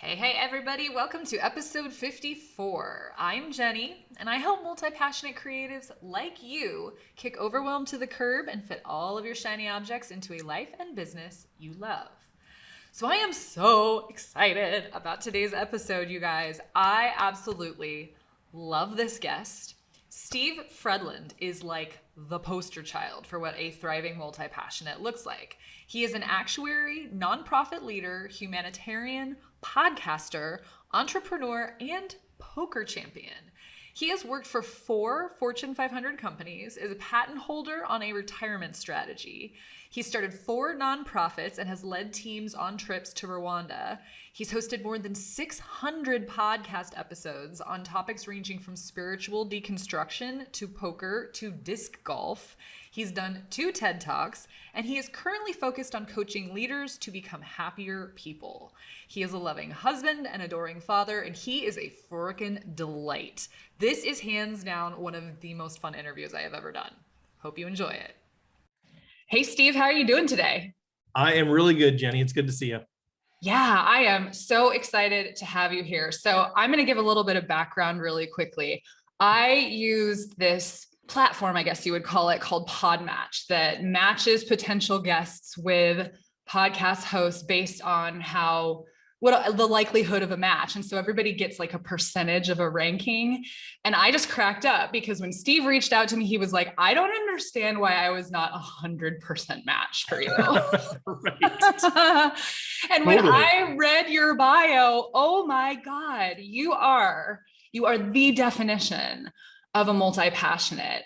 Hey, everybody. Welcome to episode 54. I'm Jennie, and I help multi-passionate creatives like you kick overwhelm to the curb and fit all of your shiny objects into a life and business you love. So I am so excited about today's episode, you guys. I absolutely love this guest. Steve Fredlund is like the poster child for what a thriving multi-passionate looks like. He is an actuary, nonprofit leader, humanitarian, podcaster, entrepreneur, and poker champion. He has worked for 4 Fortune 500 companies, is a patent holder on a retirement strategy. He started 4 nonprofits and has led teams on trips to Rwanda. He's hosted more than 600 podcast episodes on topics ranging from spiritual deconstruction to poker to disc golf. He's done 2 TED Talks, and he is currently focused on coaching leaders to become happier people. He is a loving husband and adoring father, and he is a frickin' delight. This is hands down one of the most fun interviews I have ever done. Hope you enjoy it. Hey, Steve, how are you doing today? I am really good, Jennie. It's good to see you. Yeah, I am so excited to have you here. So I'm going to give a little bit of background really quickly. I use this platform, I guess you would call it, called Podmatch, that matches potential guests with podcast hosts based on what the likelihood of a match. And so everybody gets like a percentage of a ranking. And I just cracked up because when Steve reached out to me, he was like, I don't understand why I was not 100% match for you. And when I read your bio, oh my God, you are the definition of a multi-passionate.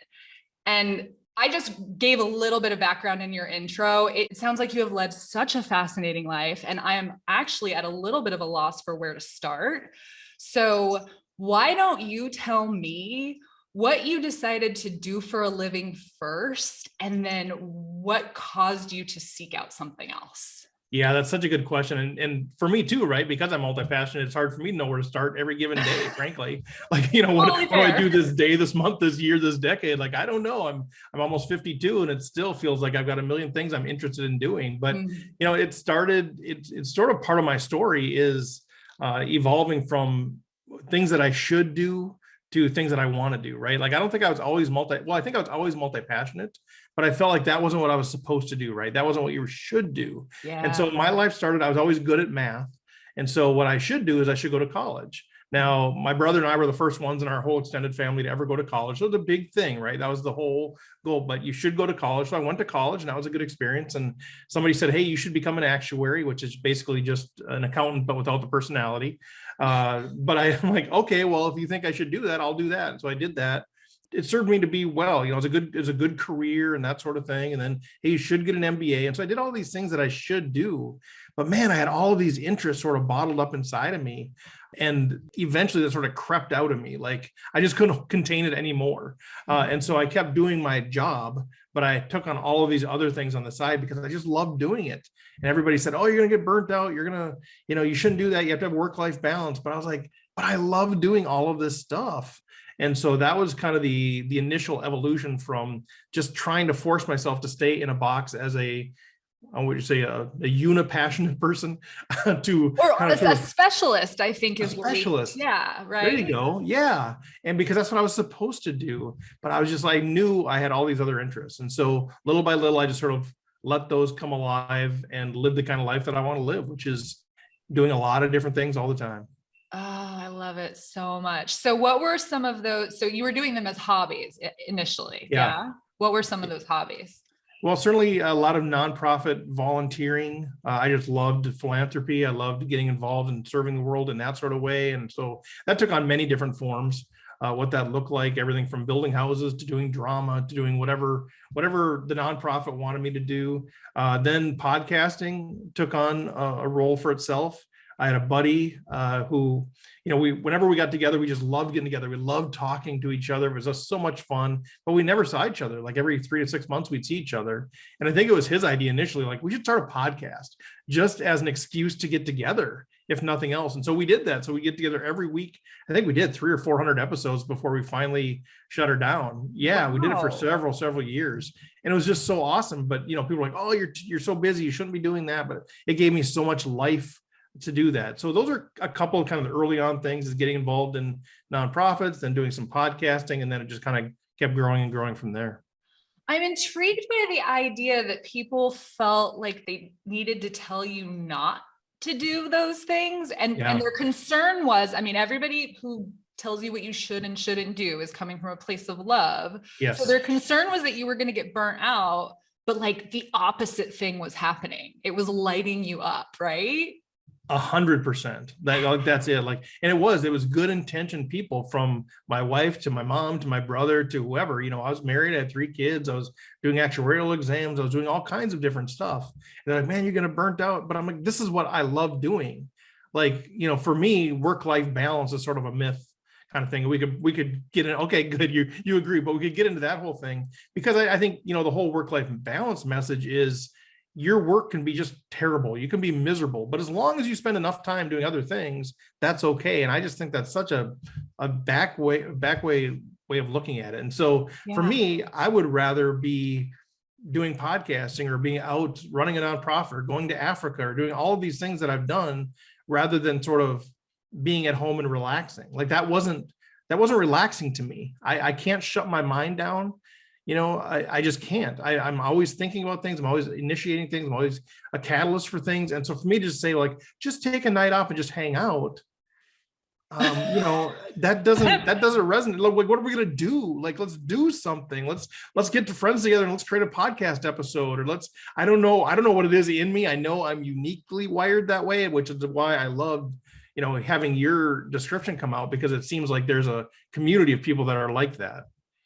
And I just gave a little bit of background in your intro. It sounds like you have led such a fascinating life, and I am actually at a little bit of a loss for where to start. So why don't you tell me what you decided to do for a living first, and then what caused you to seek out something else? Yeah, that's such a good question. And for me too, right? Because I'm multi-passionate, it's hard for me to know where to start every given day, frankly. Like, what do I do this day, this month, this year, this decade? Like, I don't know. I'm almost 52 and it still feels like I've got a million things I'm interested in doing. But, it's sort of part of my story is evolving from things that I should do to things that I want to do, right? Like, I don't think I was always I think I was always multi-passionate, but I felt like that wasn't what I was supposed to do, right? That wasn't what you should do. Yeah. And so my life started, I was always good at math. And so what I should do is I should go to college. Now, my brother and I were the first ones in our whole extended family to ever go to college. So it was a big thing, right? That was the whole goal, but you should go to college. So I went to college and that was a good experience. And somebody said, hey, you should become an actuary, which is basically just an accountant, but without the personality. But I'm like, okay, well, if you think I should do that, I'll do that. And so I did that. It served me to be well, it was a good career and that sort of thing. And then, hey, you should get an MBA. And so I did all these things that I should do, but man, I had all of these interests sort of bottled up inside of me. And eventually that sort of crept out of me. Like I just couldn't contain it anymore. And so I kept doing my job, but I took on all of these other things on the side because I just loved doing it. And everybody said, oh, you're going to get burnt out. You're going to, you shouldn't do that. You have to have work-life balance. But I was like, but I love doing all of this stuff. And so that was kind of the initial evolution from just trying to force myself to stay in a box as a unipassionate person to a specialist, I think is a specialist. Yeah, right. There you go. Yeah. And because that's what I was supposed to do. But I knew I had all these other interests. And so little by little, I just sort of let those come alive and live the kind of life that I want to live, which is doing a lot of different things all the time. Oh, I love it so much. So what were some of those? So you were doing them as hobbies initially. Yeah. What were some of those hobbies? Well, certainly a lot of nonprofit volunteering. I just loved philanthropy. I loved getting involved in serving the world in that sort of way. And so that took on many different forms, what that looked like, everything from building houses to doing drama, to doing whatever the nonprofit wanted me to do. Then podcasting took on a role for itself. I had a buddy who, whenever we got together, we just loved getting together. We loved talking to each other. It was just so much fun, but we never saw each other. Like every 3 to 6 months, we'd see each other. And I think it was his idea initially, like we should start a podcast just as an excuse to get together, if nothing else. And so we did that. So we get together every week. I think we did 300 or 400 episodes before we finally shut her down. Yeah, wow. We did it for several years. And it was just so awesome. But, people were like, oh, you're so busy. You shouldn't be doing that. But it gave me so much life to do that. So those are a couple of kind of the early on things, is getting involved in nonprofits, then doing some podcasting, and then it just kind of kept growing and growing from there. I'm intrigued by the idea that people felt like they needed to tell you not to do those things. And their concern was, I mean, everybody who tells you what you should and shouldn't do is coming from a place of love. Yes. So their concern was that you were going to get burnt out, but like the opposite thing was happening. It was lighting you up, right? 100%. That's it. Like, and it was good intentioned people, from my wife to my mom to my brother to whoever. I was married, I had 3 kids, I was doing actuarial exams, I was doing all kinds of different stuff. And they're like, man, you're gonna burnt out. But I'm like, this is what I love doing. Like, for me, work-life balance is sort of a myth kind of thing. We could get in. Okay, good. You agree, but we could get into that whole thing, because I think, the whole work-life balance message is, your work can be just terrible. You can be miserable, but as long as you spend enough time doing other things, that's okay. And I just think that's such a back way of looking at it. And so for me, I would rather be doing podcasting or being out running a nonprofit or going to Africa or doing all of these things that I've done, rather than sort of being at home and relaxing. Like that wasn't relaxing to me. I can't shut my mind down. I just can't. I'm always thinking about things. I'm always initiating things. I'm always a catalyst for things. And so for me to just say, like, just take a night off and just hang out, that doesn't resonate. Like, what are we going to do? Like, let's do something. Let's get to friends together and let's create a podcast episode, or I don't know what it is in me. I know I'm uniquely wired that way, which is why I loved, having your description come out, because it seems like there's a community of people that are like that.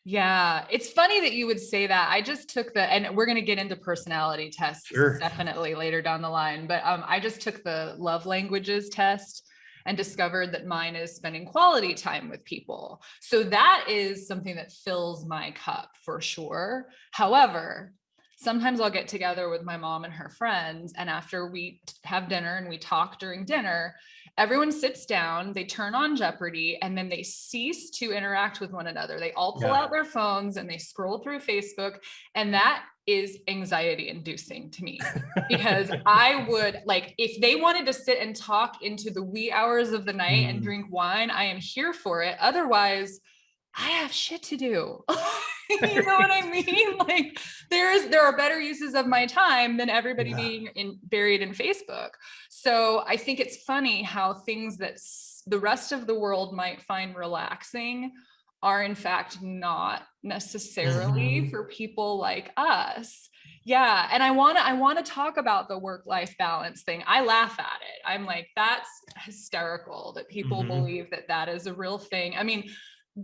Yeah, it's funny that you would say that. I just took and we're going to get into personality tests definitely later down the line, but I just took the love languages test and discovered that mine is spending quality time with people. So that is something that fills my cup for sure. However, sometimes I'll get together with my mom and her friends, and after we have dinner and we talk during dinner, everyone sits down, they turn on Jeopardy, and then they cease to interact with one another. They all pull out their phones and they scroll through Facebook. And that is anxiety inducing to me, because I would, like, if they wanted to sit and talk into the wee hours of the night and drink wine, I am here for it. Otherwise, I have shit to do. You know what I mean? Like, there are better uses of my time than everybody being buried in Facebook. So I think it's funny how things that the rest of the world might find relaxing are in fact not necessarily for people like us. Yeah. And I want to talk about the work-life balance thing. I laugh at it. I'm like, that's hysterical that people believe that is a real thing. I mean,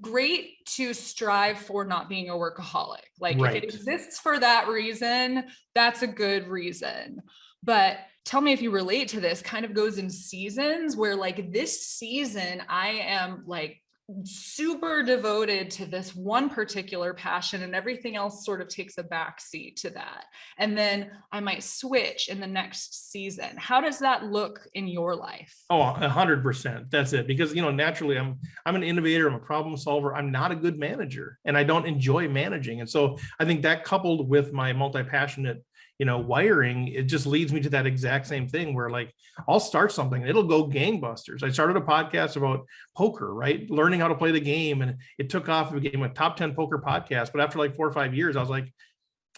great to strive for not being a workaholic. Like, if it exists for that reason, that's a good reason. But tell me if you relate to this. Kind of goes in seasons, where like this season, I am like super devoted to this one particular passion, and everything else sort of takes a backseat to that. And then I might switch in the next season. How does that look in your life? Oh, 100%. That's it. Because, naturally I'm an innovator. I'm a problem solver. I'm not a good manager, and I don't enjoy managing. And so I think that, coupled with my multi-passionate wiring, it just leads me to that exact same thing where, like, I'll start something and it'll go gangbusters. I started a podcast about poker, right? Learning how to play the game. And it took off. It became a top 10 poker podcast. But after like 4 or 5 years, I was like,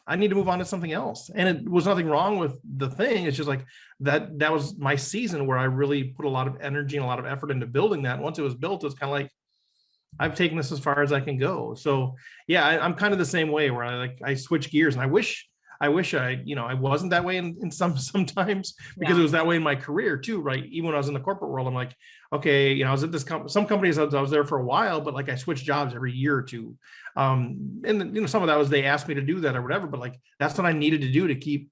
I need to move on to something else. And it was nothing wrong with the thing. It's just like that was my season where I really put a lot of energy and a lot of effort into building that. Once it was built, it's kind of like, I've taken this as far as I can go. So yeah, I'm kind of the same way, where I switch gears, and I wish I wasn't that way in sometimes, because it was that way in my career too, right? Even when I was in the corporate world, I'm like, okay, I was at this some companies, I was there for a while, but like I switched jobs every year or two. And some of that was they asked me to do that or whatever, but like that's what I needed to do to keep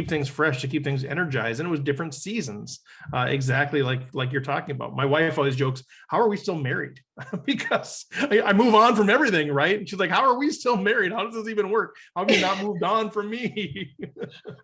things fresh, to keep things energized. And it was different seasons, exactly like you're talking about. My wife always jokes, how are we still married? Because I move on from everything, right? And she's like, how are we still married? How does this even work? How have you not moved on from me?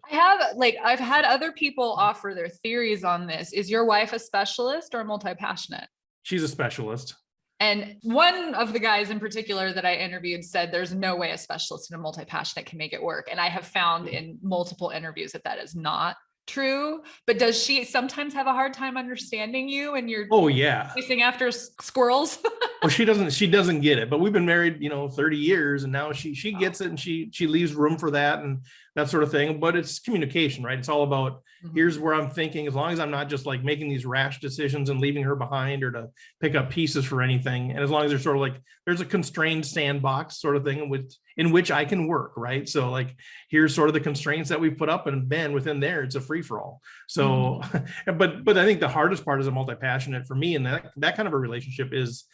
I've had other people offer their theories on this. Is your wife a specialist or multi-passionate? She's a specialist. And one of the guys in particular that I interviewed said there's no way a specialist and a multi-passionate can make it work. And I have found in multiple interviews that is not true, but does she sometimes have a hard time understanding you and you're Oh yeah. chasing after squirrels? Well, she doesn't get it, but we've been married, 30 years, and now she gets it, and she leaves room for that and that sort of thing. But it's communication, right? It's all about, here's where I'm thinking, as long as I'm not just like making these rash decisions and leaving her behind or to pick up pieces for anything. And as long as there's sort of like, there's a constrained sandbox sort of thing in which I can work, right? So like, here's sort of the constraints that we put up, and then within there, it's a free for all. So, but I think the hardest part is a multi-passionate for me, and that kind of a relationship is,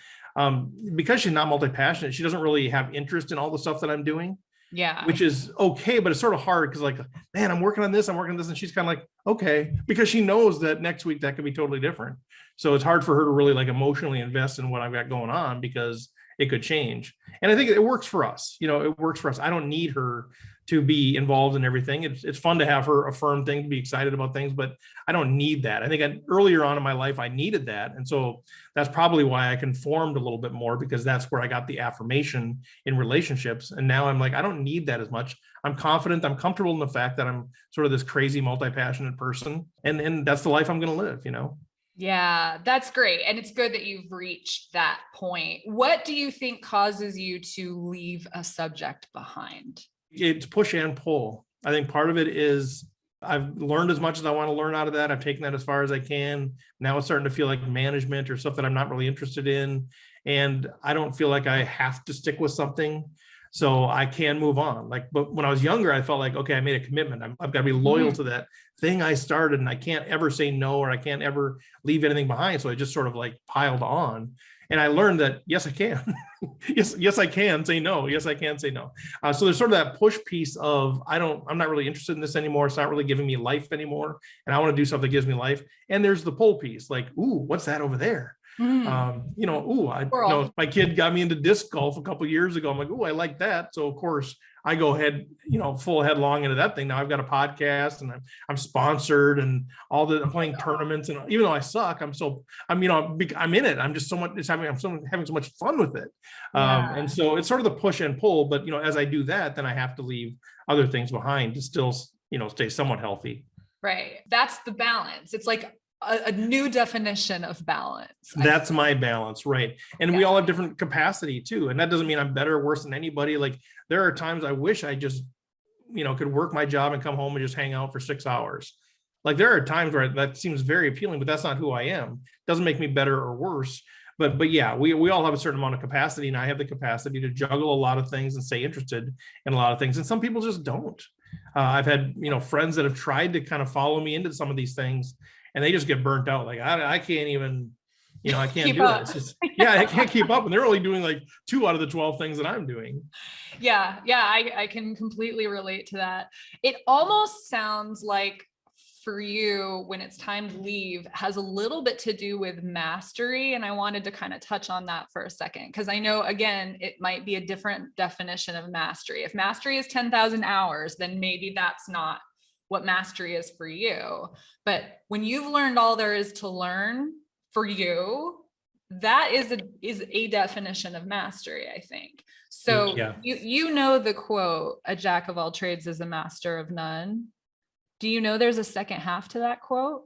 because she's not multi-passionate, she doesn't really have interest in all the stuff that I'm doing. Yeah. Which is okay, but it's sort of hard because like, man, I'm working on this, and she's kind of like, okay, because she knows that next week that could be totally different. So it's hard for her to really like emotionally invest in what I've got going on because it could change. And I think it works for us. It works for us. I don't need her to be involved in everything. It's fun to have her affirm things, to be excited about things, but I don't need that. I think earlier on in my life, I needed that. And so that's probably why I conformed a little bit more, because that's where I got the affirmation in relationships. And now I'm like, I don't need that as much. I'm confident. I'm comfortable in the fact that I'm sort of this crazy multi-passionate person. And that's the life I'm going to live, Yeah, that's great. And it's good that you've reached that point. What do you think causes you to leave a subject behind? It's push and pull. I think part of it is I've learned as much as I want to learn out of that. I've taken that as far as I can. Now it's starting to feel like management or stuff that I'm not really interested in. And I don't feel like I have to stick with something, so I can move on. But when I was younger, I felt like, okay, I made a commitment. I've got to be loyal to that thing I started, and I can't ever say no, or I can't ever leave anything behind. So I just sort of like piled on. And I learned that, yes, I can. yes, I can say no. Yes, I can say no. So there's sort of that push piece of, I'm not really interested in this anymore. It's not really giving me life anymore. And I want to do something that gives me life. And there's the pull piece, like, ooh, what's that over there? My kid got me into disc golf a couple of years ago. I'm like, oh, I like that. So of course I go ahead, full headlong into that thing. Now I've got a podcast, and I'm sponsored, and I'm playing tournaments. And even though I suck, I'm in it. I'm just having so much fun with it. And so it's sort of the push and pull, but as I do that, then I have to leave other things behind to still, stay somewhat healthy. Right. That's the balance. It's like a new definition of balance. That's my balance, right? And we all have different capacity too, and that doesn't mean I'm better or worse than anybody. Like, there are times I wish I just could work my job and come home and just hang out for 6 hours. Like, there are times where that seems very appealing, but that's not who I am. It doesn't make me better or worse. But yeah, we all have a certain amount of capacity, and I have the capacity to juggle a lot of things and stay interested in a lot of things, and some people just don't. I've had friends that have tried to kind of follow me into some of these things, and they just get burnt out. Like, I can't even, I can't do it. I can't keep up. And they're only doing like 2 out of the 12 things that I'm doing. Yeah. I can completely relate to that. It almost sounds like for you, when it's time to leave, has a little bit to do with mastery. And I wanted to kind of touch on that for a second, because I know, again, it might be a different definition of mastery. If mastery is 10,000 hours, then maybe that's not what mastery is for you. But when you've learned all there is to learn for you, that is a definition of mastery, I think. So you know the quote, "A jack of all trades is a master of none." Do you know there's a second half to that quote?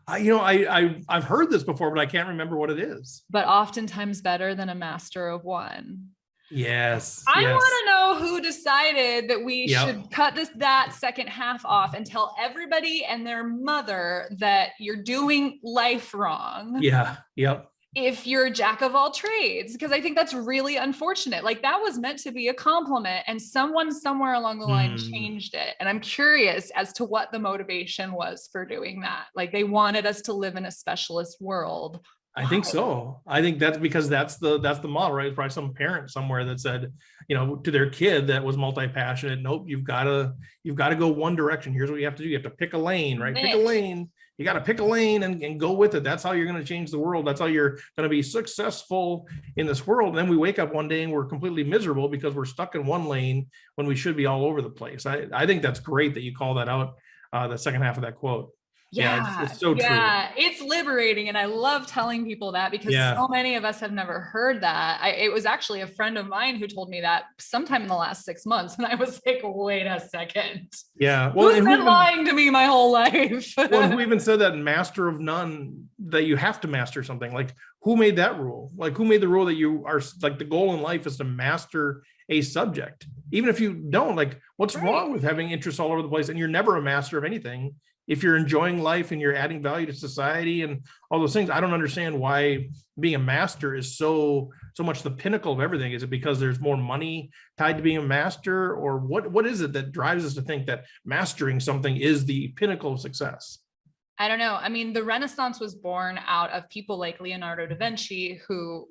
I've heard this before, but I can't remember what it is. But oftentimes better than a master of one. Yes. I want to know who decided that we should cut that second half off and tell everybody and their mother that you're doing life wrong. Yeah. Yep. If you're a jack of all trades, because I think that's really unfortunate. Like, that was meant to be a compliment, and someone somewhere along the line changed it. And I'm curious as to what the motivation was for doing that. Like, they wanted us to live in a specialist world. I think so. I think that's because that's the model, right? It's probably some parent somewhere that said, to their kid that was multi-passionate, nope, you've got to go one direction. Here's what you have to do. You have to pick a lane, right? Pick a lane. You got to pick a lane and go with it. That's how you're going to change the world. That's how you're going to be successful in this world. And then we wake up one day and we're completely miserable because we're stuck in one lane when we should be all over the place. I think that's great that you call that out, the second half of that quote. It's so true. It's liberating. And I love telling people that because so many of us have never heard that. It was actually a friend of mine who told me that sometime in the last 6 months. And I was like, wait a second. Yeah. Well, who's been lying to me my whole life? Well, who even said that master of none, that you have to master something? Like, who made that rule? Like, who made the rule that you are, like, the goal in life is to master a subject? Even if you don't, like, what's wrong with having interests all over the place? And you're never a master of anything. If you're enjoying life and you're adding value to society and all those things, I don't understand why being a master is so much the pinnacle of everything. Is it because there's more money tied to being a master, or what is it that drives us to think that mastering something is the pinnacle of success? I don't know. I mean, the Renaissance was born out of people like Leonardo da Vinci, who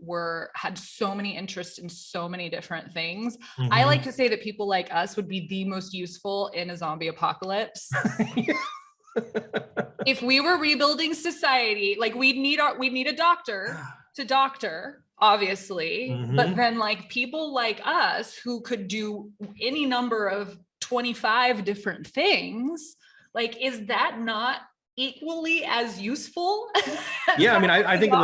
had so many interests in so many different things. I like to say that people like us would be the most useful in a zombie apocalypse. If we were rebuilding society, like we'd need a doctor to doctor, obviously, but then like people like us who could do any number of 25 different things, like, is that not equally as useful? Yeah, I mean, I think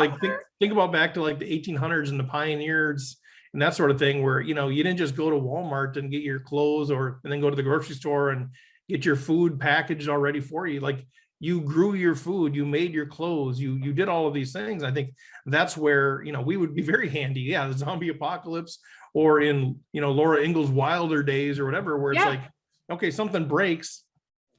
think about back to like the 1800s and the pioneers and that sort of thing, where, you didn't just go to Walmart and get your clothes and then go to the grocery store and get your food packaged already for you. Like, you grew your food, you made your clothes, you did all of these things. I think that's where, we would be very handy. Yeah, the zombie apocalypse, or in, Laura Ingalls Wilder days or whatever, where it's like, okay, something breaks,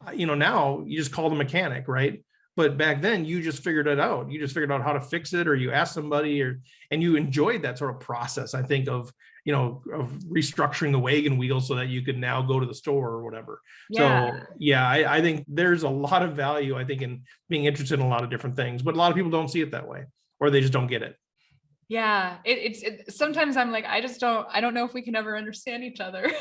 now you just call the mechanic, right? But back then you just figured it out. You just figured out how to fix it, or you asked somebody, and you enjoyed that sort of process, I think, of restructuring the wagon wheel so that you could now go to the store or whatever. So I think there's a lot of value, I think, in being interested in a lot of different things, but a lot of people don't see it that way, or they just don't get it. Yeah, sometimes I'm like, I don't know if we can ever understand each other.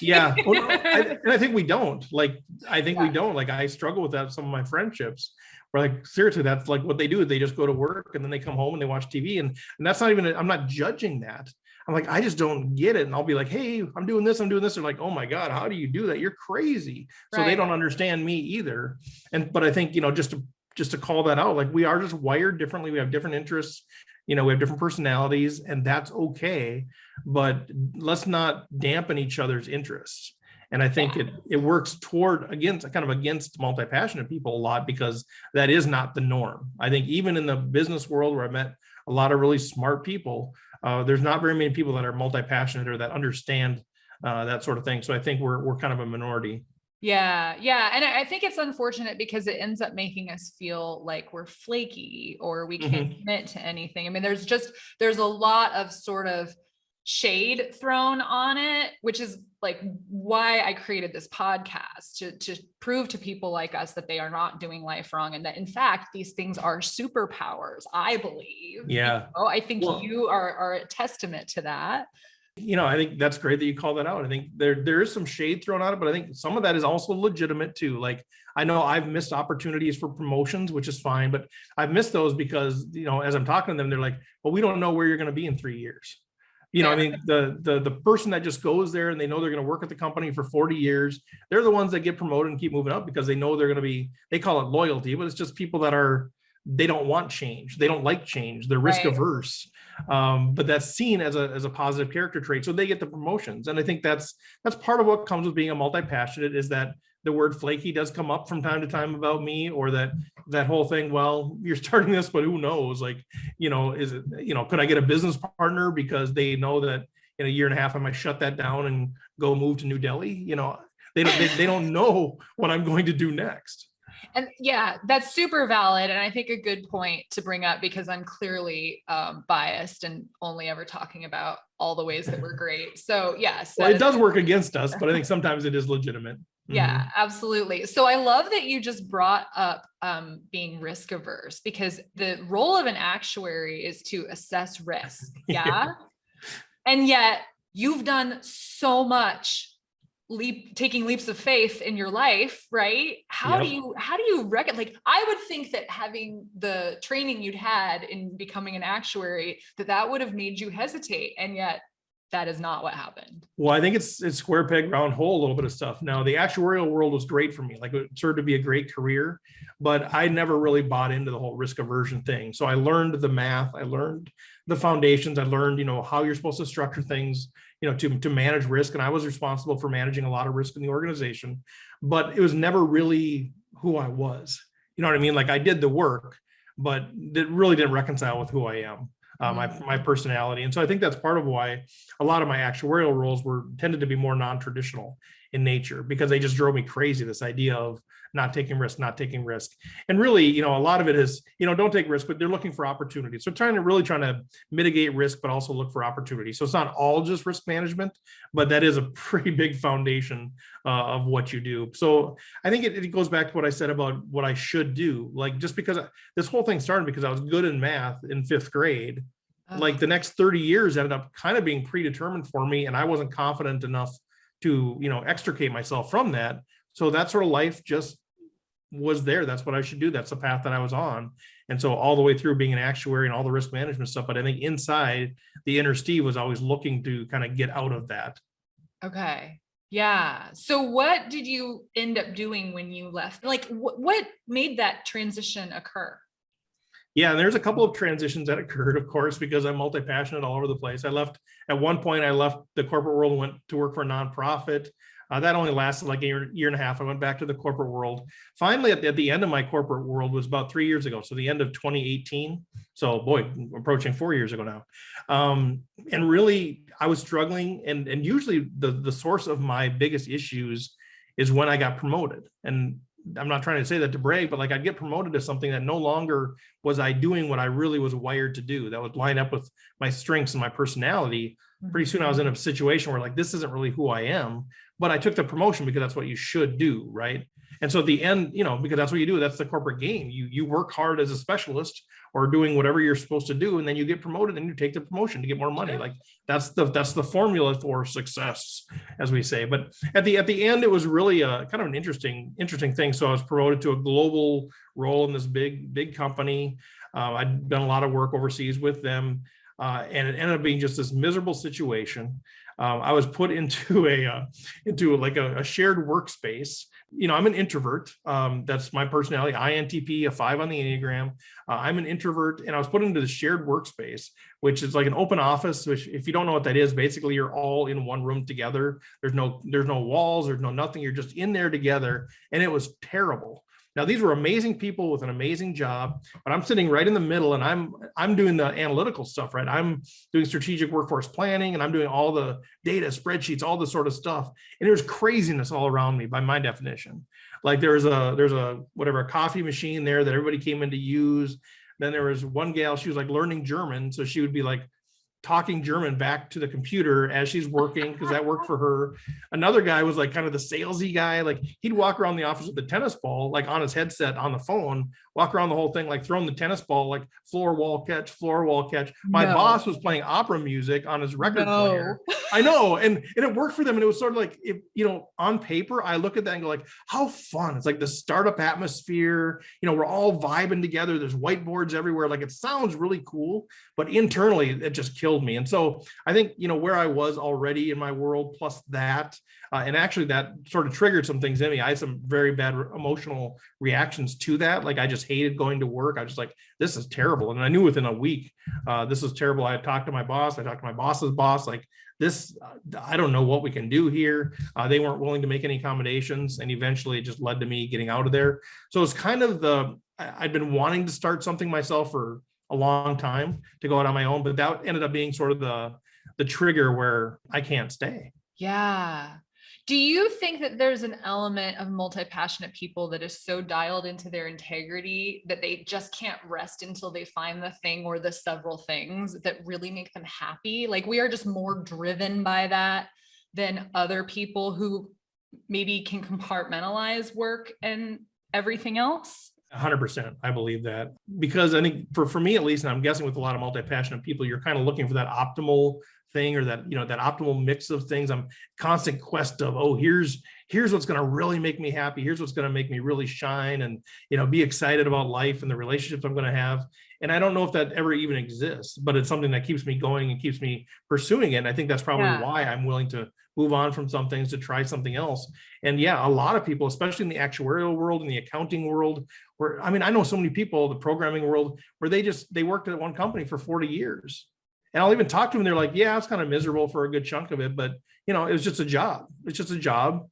Yeah. Well, no, and I think we don't. Like, we don't. Like, I struggle with that with some of my friendships, where, like, seriously, that's like what they do. They just go to work and then they come home and they watch TV. And that's not even, I'm not judging that. I'm like, I just don't get it. And I'll be like, hey, I'm doing this. They're like, oh my God, how do you do that? You're crazy. So they don't understand me either. But I think, just to call that out, like, we are just wired differently. We have different interests. We have different personalities, and that's okay, but let's not dampen each other's interests. And I think it works against multi-passionate people a lot, because that is not the norm. I think even in the business world, where I've met a lot of really smart people, there's not very many people that are multi-passionate or that understand that sort of thing. So I think we're kind of a minority. Yeah. And I think it's unfortunate because it ends up making us feel like we're flaky or we can't commit to anything. I mean, there's a lot of sort of shade thrown on it, which is like why I created this podcast, to prove to people like us that they are not doing life wrong. And that, in fact, these things are superpowers, I believe. Yeah. I think you are a testament to that. I think that's great that you call that out. I think there is some shade thrown on it, but I think some of that is also legitimate too. Like, I know I've missed opportunities for promotions, which is fine, but I've missed those because, as I'm talking to them, they're like, well, we don't know where you're going to be in 3 years. I mean, the person that just goes there and they know they're going to work at the company for 40 years, they're the ones that get promoted and keep moving up because they know they're going to be, they call it loyalty, but it's just people that they don't want change. They don't like change. They're risk averse. But that's seen as a positive character trait. So they get the promotions. And I think that's part of what comes with being a multi-passionate, is that the word flaky does come up from time to time about me, or that whole thing. Well, you're starting this, but who knows? Like, is it, could I get a business partner because they know that in a year and a half, I might shut that down and go move to New Delhi? They don't know what I'm going to do next. And yeah, that's super valid. And I think a good point to bring up, because I'm clearly biased and only ever talking about all the ways that we're great. So yes. Well, it does work against us, but I think sometimes it is legitimate. Yeah, absolutely. So I love that you just brought up being risk averse, because the role of an actuary is to assess risk. Yeah. And yet you've done so much taking leaps of faith in your life, right? How do you reckon? Like, I would think that having the training you'd had in becoming an actuary, that would have made you hesitate. And yet that is not what happened. Well, I think it's square peg, round hole, a little bit of stuff. Now, the actuarial world was great for me. Like, it served to be a great career, but I never really bought into the whole risk aversion thing. So I learned the math, I learned the foundations, I learned, how you're supposed to structure things, to manage risk. And I was responsible for managing a lot of risk in the organization, but it was never really who I was. You know what I mean? Like, I did the work, but it really didn't reconcile with who I am. My personality. And so I think that's part of why a lot of my actuarial roles tended to be more non-traditional in nature, because they just drove me crazy. This idea of not taking risk. And really, a lot of it is, don't take risk, but they're looking for opportunities. So trying to mitigate risk, but also look for opportunity. So it's not all just risk management, but that is a pretty big foundation of what you do. So I think it goes back to what I said about what I should do. Like, just because this whole thing started because I was good in math in 5th grade, like the next 30 years ended up kind of being predetermined for me. And I wasn't confident enough to, extricate myself from that. So that sort of life just was there. That's what I should do. That's the path that I was on. And so all the way through being an actuary and all the risk management stuff, but I think inside, the inner Steve was always looking to kind of get out of that. Okay. Yeah. So what did you end up doing when you left? Like, what made that transition occur? Yeah, and there's a couple of transitions that occurred, of course, because I'm multi-passionate all over the place. At one point, I left the corporate world and went to work for a nonprofit. That only lasted like a year and a half. I went back to the corporate world. Finally, at the end of my corporate world was about 3 years ago. So the end of 2018. So boy, approaching 4 years ago now. And really, I was struggling. And usually the source of my biggest issues is when I got promoted. And I'm not trying to say that to brag, but like, I'd get promoted to something that no longer was I doing what I really was wired to do, that would line up with my strengths and my personality. Pretty soon I was in a situation where like, this isn't really who I am, but I took the promotion because that's what you should do. Right. And so at the end, because that's what you do. That's the corporate game. You work hard as a specialist or doing whatever you're supposed to do. And then you get promoted and you take the promotion to get more money. Like that's the formula for success, as we say. But at the end, it was really a kind of an interesting thing. So I was promoted to a global role in this big company. I'd done a lot of work overseas with them. And it ended up being just this miserable situation. I was put into a shared workspace. I'm an introvert. That's my personality. INTP, a 5 on the Enneagram. I'm an introvert, and I was put into the shared workspace, which is like an open office. Which, if you don't know what that is, basically you're all in one room together. There's no walls. There's no nothing. You're just in there together, and it was terrible. Now, these were amazing people with an amazing job, but I'm sitting right in the middle, and I'm doing the analytical stuff, right? I'm doing strategic workforce planning, and I'm doing all the data, spreadsheets, all this sort of stuff. And there was craziness all around me by my definition. Like there's a coffee machine there that everybody came in to use. Then there was one gal, she was like learning German. So she would be like talking German back to the computer as she's working, because that worked for her. Another guy was like kind of the salesy guy. Like he'd walk around the office with the tennis ball, like on his headset on the phone, walk around the whole thing, like throwing the tennis ball, like floor, wall, catch. My boss was playing opera music on his record player. I know. And it worked for them. And it was sort of like, on paper, I look at that and go like, how fun. It's like the startup atmosphere, we're all vibing together. There's whiteboards everywhere. Like it sounds really cool, but internally it just killed me. And so I think, where I was already in my world, plus that, and actually that sort of triggered some things in me. I had some very bad emotional reactions to that. Like I just hated going to work. I was just like, this is terrible. And I knew within a week, this is terrible. I had talked to my boss. I talked to my boss's boss, like this, I don't know what we can do here. They weren't willing to make any accommodations. And eventually it just led to me getting out of there. So it's kind of I'd been wanting to start something myself for a long time, to go out on my own, but that ended up being sort of the trigger where I can't stay. Yeah. Do you think that there's an element of multi-passionate people that is so dialed into their integrity that they just can't rest until they find the thing or the several things that really make them happy? Like we are just more driven by that than other people who maybe can compartmentalize work and everything else? 100%. I believe that, because I think for me, at least, and I'm guessing with a lot of multi-passionate people, you're kind of looking for that optimal thing, or that, that optimal mix of things. I'm constant quest of, here's here's what's going to really make me happy. Here's what's going to make me really shine and, be excited about life and the relationships I'm going to have. And I don't know if that ever even exists, but it's something that keeps me going and keeps me pursuing it. And I think that's probably why I'm willing to move on from some things to try something else. And yeah, a lot of people, especially in the actuarial world, in the accounting world, where, I mean, I know so many people, the programming world, where they worked at one company for 40 years. And I'll even talk to them. They're like, yeah, it's kind of miserable for a good chunk of it, but it was just a job. It's just a job.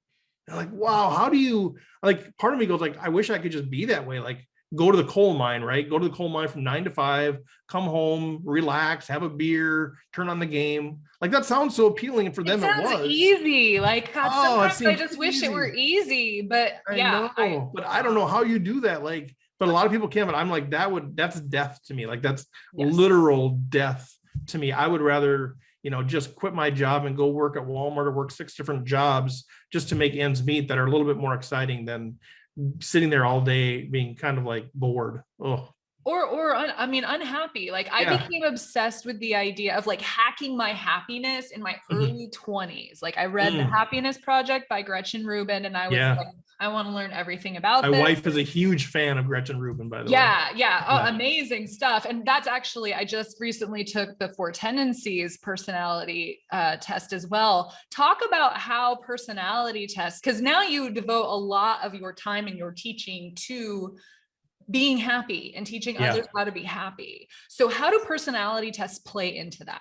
They're like, wow, how do you, like, part of me goes like, I wish I could just be that way. Like, go to the coal mine, right? Go to the coal mine from 9 to 5, come home, relax, have a beer, turn on the game. Like, that sounds so appealing, for them. It was easy. Like, God, sometimes I just wish easy. it were easy, but yeah. But I don't know how you do that. Like, but a lot of people can, but I'm like, that's death to me. Like, that's literal death to me. I would rather, just quit my job and go work at Walmart or work 6 different jobs just to make ends meet that are a little bit more exciting than sitting there all day being kind of like bored. Oh. Or unhappy. Like, I became obsessed with the idea of like hacking my happiness in my early 20s. Like, I read The Happiness Project by Gretchen Rubin, and I was like, I want to learn everything about this. My wife is a huge fan of Gretchen Rubin, by the way. Yeah. Oh, amazing stuff. And that's actually, I just recently took the 4 Tendencies personality test as well. Talk about how personality tests, because now you devote a lot of your time and your teaching to being happy and teaching others how to be happy. So how do personality tests play into that?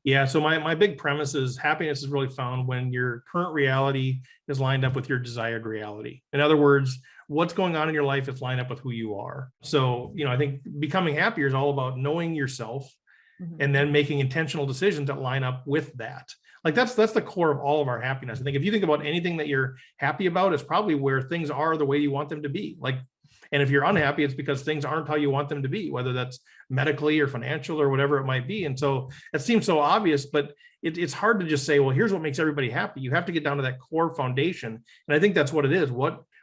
Yeah, so my big premise is happiness is really found when your current reality is lined up with your desired reality. In other words, what's going on in your life is lined up with who you are. So, I think becoming happier is all about knowing yourself and then making intentional decisions that line up with that. Like, that's the core of all of our happiness. I think if you think about anything that you're happy about, it's probably where things are the way you want them to be. Like, and if you're unhappy, it's because things aren't how you want them to be, whether that's medically or financial or whatever it might be. And so it seems so obvious, but it's hard to just say, well, here's what makes everybody happy. You have to get down to that core foundation. And I think that's what it is.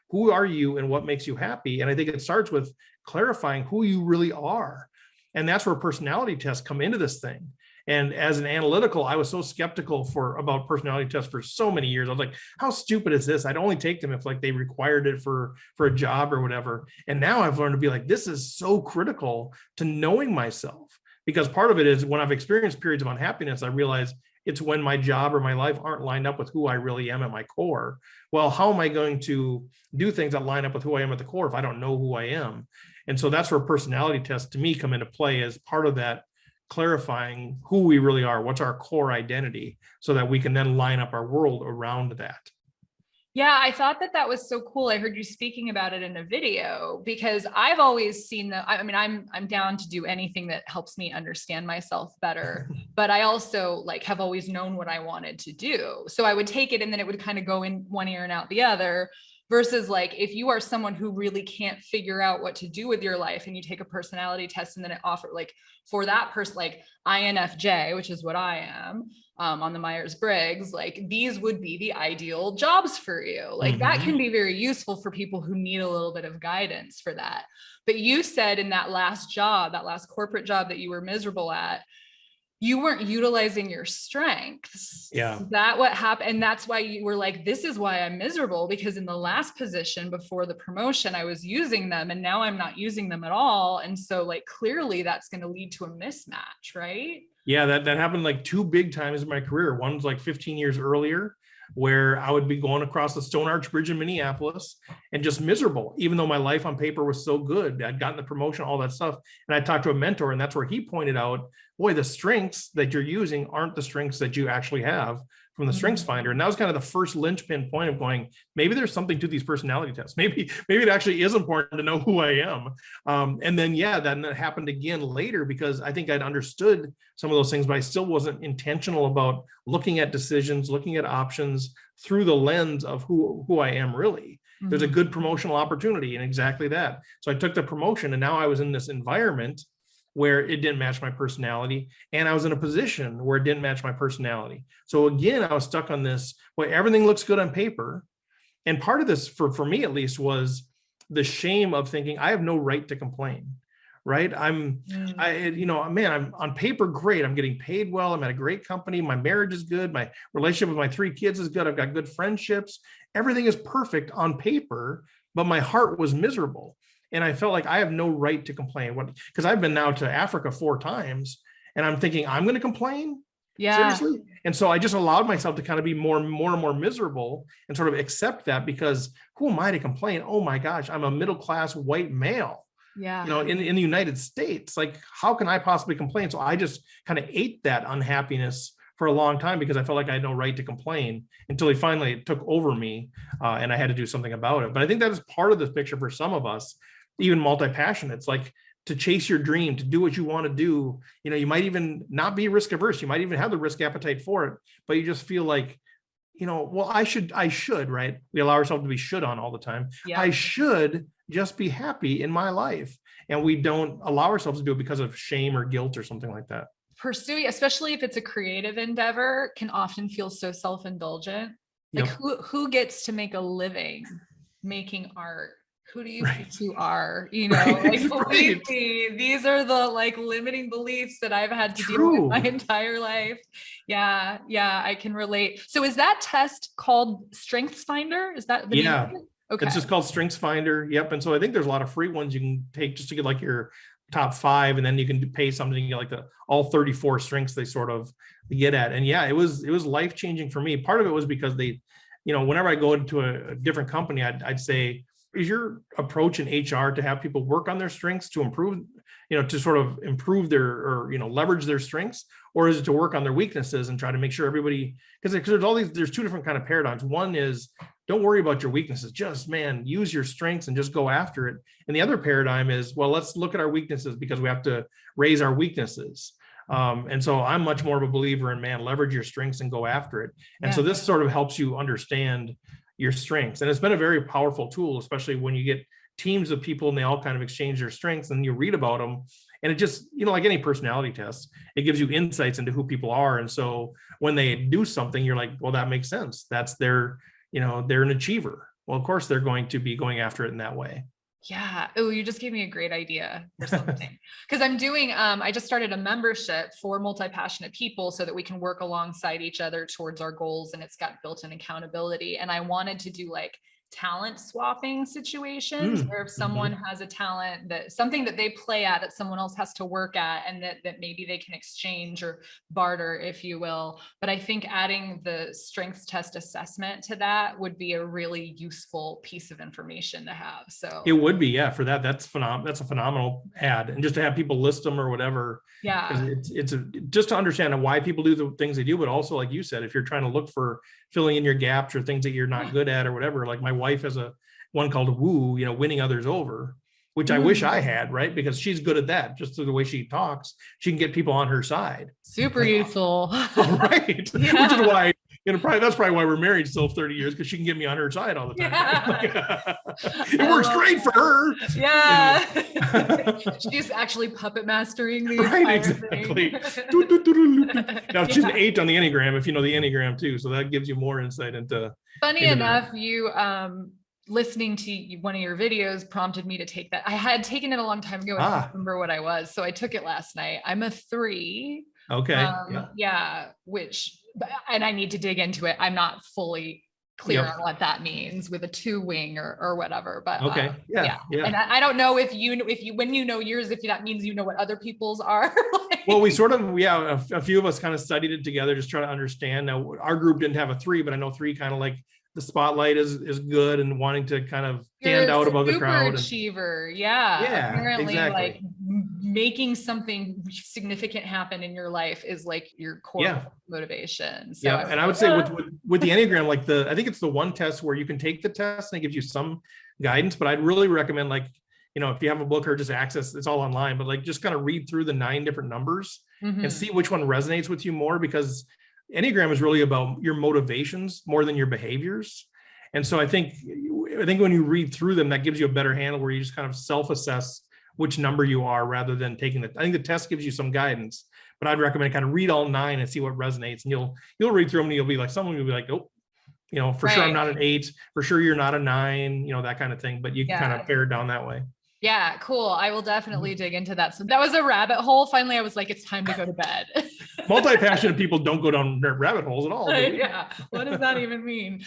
Who are you and what makes you happy? And I think it starts with clarifying who you really are. And that's where personality tests come into this thing. And as an analytical, I was so skeptical about personality tests for so many years. I was like, how stupid is this? I'd only take them if like they required it for a job or whatever. And now I've learned to be like, this is so critical to knowing myself, because part of it is when I've experienced periods of unhappiness, I realize it's when my job or my life aren't lined up with who I really am at my core. Well, how am I going to do things that line up with who I am at the core if I don't know who I am? And so that's where personality tests to me come into play as part of that, clarifying who we really are, what's our core identity, so that we can then line up our world around that. Yeah, I thought that was so cool. I heard you speaking about it in a video, because I've always seen I'm down to do anything that helps me understand myself better, but I also like have always known what I wanted to do. So I would take it and then it would kind of go in one ear and out the other. Versus like, if you are someone who really can't figure out what to do with your life and you take a personality test and then it offers like for that person, like INFJ, which is what I am on the Myers-Briggs, like these would be the ideal jobs for you. Like that can be very useful for people who need a little bit of guidance for that. But you said in that last job, that last corporate job that you were miserable at, you weren't utilizing your strengths. Yeah. Is that what happened? And that's why you were like, this is why I'm miserable, because in the last position before the promotion, I was using them and now I'm not using them at all. And so like, clearly that's going to lead to a mismatch, right? Yeah, that happened like 2 big times in my career. One's like 15 years earlier, where I would be going across the Stone Arch Bridge in Minneapolis and just miserable, even though my life on paper was so good. I'd gotten the promotion, all that stuff. And I talked to a mentor, and that's where he pointed out, boy, the strengths that you're using aren't the strengths that you actually have from the strengths finder. And that was kind of the first linchpin point of going, maybe there's something to these personality tests. Maybe it actually is important to know who I am. And then, then that happened again later, because I think I'd understood some of those things, but I still wasn't intentional about looking at decisions, looking at options through the lens of who I am really. There's a good promotional opportunity and exactly that. So I took the promotion, and now I was in this environment where it didn't match my personality. And I was in a position where it didn't match my personality. So again, I was stuck on this, well, everything looks good on paper. And part of this, for me at least, was the shame of thinking I have no right to complain, right? I'm on paper, great. I'm getting paid well. I'm at a great company. My marriage is good. My relationship with my 3 kids is good. I've got good friendships. Everything is perfect on paper, but my heart was miserable. And I felt like I have no right to complain. Because I've been now to Africa 4 times, and I'm thinking, I'm going to complain? Yeah. Seriously? And so I just allowed myself to kind of be more and more miserable and sort of accept that, because who am I to complain? Oh my gosh, I'm a middle-class white male. Yeah. In the United States, like, how can I possibly complain? So I just kind of ate that unhappiness for a long time, because I felt like I had no right to complain, until he finally took over me, and I had to do something about it. But I think that is part of the picture for some of us, even multi-passionates, like, to chase your dream, to do what you want to do. You might even not be risk averse. You might even have the risk appetite for it, but you just feel like, well, I should, right? We allow ourselves to be should on all the time. Yeah. I should just be happy in my life. And we don't allow ourselves to do it because of shame or guilt or something like that. Pursuing, especially if it's a creative endeavor, can often feel so self-indulgent. Like, yep. who gets to make a living making art? Who do you think you are? Like, believe me, these are the limiting beliefs that I've had to deal with my entire life. Yeah, I can relate. So is that test called StrengthsFinder? Is that the name of it? Okay. It's just called StrengthsFinder. Yep. And so I think there's a lot of free ones you can take just to get like your top 5, and then you can pay something to get like all 34 strengths they sort of get at. And yeah, it was life-changing for me. Part of it was because they, whenever I go into a different company, I'd say, is your approach in HR to have people work on their strengths to improve, to sort of improve their, or, leverage their strengths? Or is it to work on their weaknesses and try to make sure everybody, because there's 2 different kind of paradigms. One is, don't worry about your weaknesses, just use your strengths and just go after it. And the other paradigm is, well, let's look at our weaknesses because we have to raise our weaknesses. And so I'm much more of a believer in, leverage your strengths and go after it. And so this sort of helps you understand your strengths. And it's been a very powerful tool, especially when you get teams of people and they all kind of exchange their strengths and you read about them. And it just, like any personality test, it gives you insights into who people are. And so when they do something, you're like, well, that makes sense. That's they're an achiever. Well, of course, they're going to be going after it in that way. Yeah. Oh, you just gave me a great idea for something. Because I'm doing, I just started a membership for multi-passionate people so that we can work alongside each other towards our goals. And it's got built-in accountability. And I wanted to do talent swapping situations where if someone has a talent, that something that they play at that someone else has to work at, and that maybe they can exchange or barter, if you will. But I think adding the strengths test assessment to that would be a really useful piece of information to have. So it would be, for that. That's phenomenal. That's a phenomenal ad. And just to have people list them or whatever. Yeah. It's just to understand why people do the things they do, but also, like you said, if you're trying to look for filling in your gaps or things that you're not good at or whatever, like my wife has one called Woo, winning others over, which I wish I had, right? Because she's good at that. Just through the way she talks, she can get people on her side. Super useful. Right. Yeah. Which is why, that's probably why we're married still 30 years, because she can get me on her side all the time. Yeah. It works great for her. Yeah. She's actually puppet mastering the entire exactly. Now she's an 8 on the Enneagram, if you know the Enneagram too. So that gives you more insight into. Funny enough, you listening to one of your videos prompted me to take that. I had taken it a long time ago. I don't remember what I was. So I took it last night. I'm a 3. Okay. And I need to dig into it. I'm not fully clear on what that means with a 2 wing or whatever, but okay. And I don't know if when you know yours, if that means what other people's are. Well, we sort of, a few of us kind of studied it together, just trying to understand. Now our group didn't have a 3, but I know 3 kind of like the spotlight is good and wanting to kind of stand out above the crowd. Achiever. Yeah. Apparently, exactly. Making something significant happen in your life is your core motivation. So and I would say with the Enneagram, I think it's the one test where you can take the test and it gives you some guidance, but I'd really recommend if you have a book or just access, it's all online, but just kind of read through the 9 different numbers and see which one resonates with you more, because Enneagram is really about your motivations more than your behaviors. And so I think when you read through them, that gives you a better handle where you just kind of self-assess which number you are, rather than taking I think the test gives you some guidance, but I'd recommend kind of read all 9 and see what resonates. And you'll read through them and you'll be like, someone will be like, oh, for sure I'm not an 8, for sure you're not a 9, that kind of thing, but you can kind of pare it down that way. Yeah, cool. I will definitely dig into that. So that was a rabbit hole. Finally, I was like, it's time to go to bed. Multi-passionate people don't go down rabbit holes at all. Yeah. What does that even mean?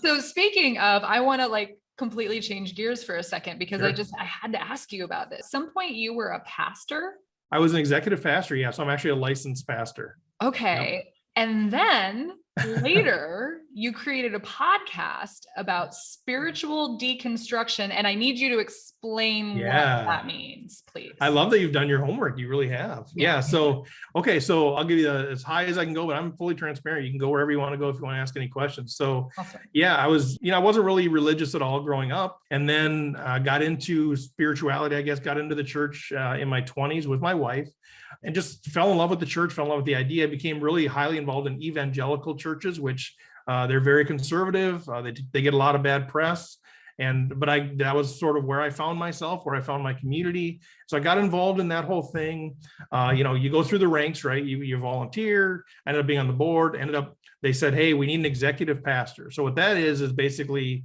So speaking of, I want to like completely change gears for a second because Sure. I had to ask you about this. At some point you were a pastor. I was an executive pastor. Yeah. So I'm actually a licensed pastor. Okay. Yep. And then later, you created a podcast about spiritual deconstruction. And I need you to explain what that means, please. I love that you've done your homework. You really have. Yeah. So, okay. So I'll give you as high as I can go, but I'm fully transparent. You can go wherever you want to go if you want to ask any questions. So, Awesome. yeah, I wasn't really religious at all growing up. And then got into spirituality, I guess, got into the church in my 20s with my wife. And just fell in love with the church, fell in love with the idea. I became really highly involved in evangelical churches, which they're very conservative. They get a lot of bad press. But that was sort of where I found myself, where I found my community. So I got involved in that whole thing. You go through the ranks, right? You volunteer, ended up being on the board, they said, hey, we need an executive pastor. So what that is basically